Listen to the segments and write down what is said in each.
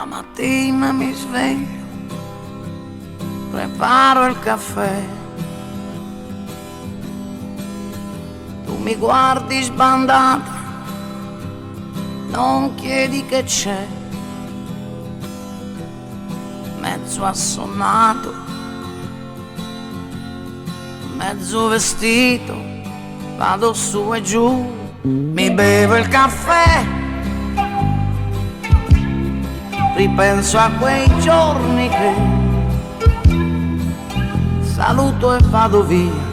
La mattina mi sveglio, preparo il caffè. Tu mi guardi sbandata, non chiedi che c'è. Mezzo assonnato, mezzo vestito, vado su e giù, mi bevo il caffè. Ripenso a quei giorni che saluto e vado via.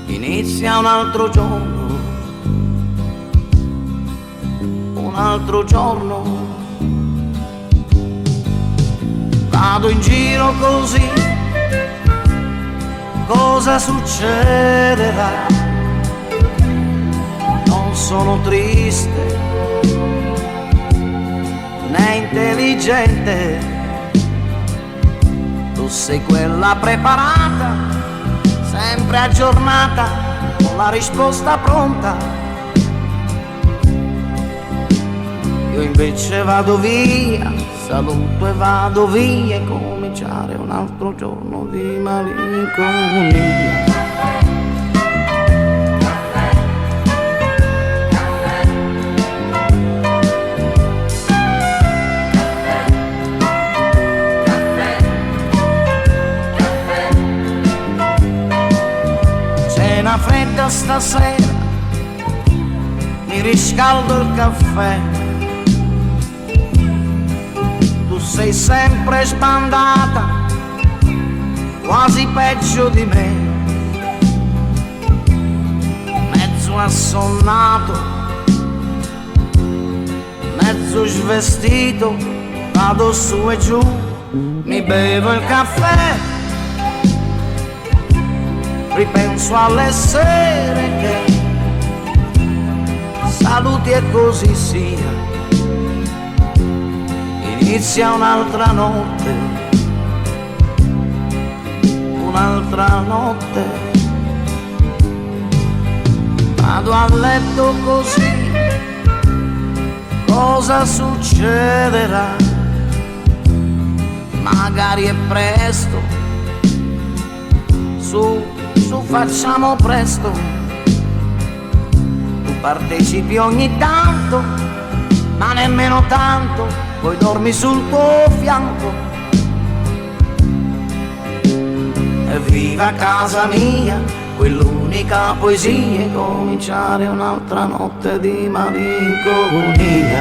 Inizia un altro giorno, un altro giorno. Vado in giro così, cosa succederà? Non sono triste né intelligente, tu sei quella preparata, sempre aggiornata, con la risposta pronta. Io invece vado via, saluto e vado via, e cominciare un altro giorno di malinconia. Cena fredda stasera, mi riscaldo il caffè. Tu sei sempre sbandata, quasi peggio di me. Mezzo assonnato, mezzo svestito, vado su e giù, mi bevo il caffè. Ripenso alle sere che saluti e così sia. Inizia un'altra notte, un'altra notte. Vado a letto così, cosa succederà? Magari è presto, su facciamo presto. Tu partecipi ogni tanto, ma nemmeno tanto, poi dormi sul tuo fianco. Evviva casa mia, quell'unica poesia, e cominciare un'altra notte di malinconia.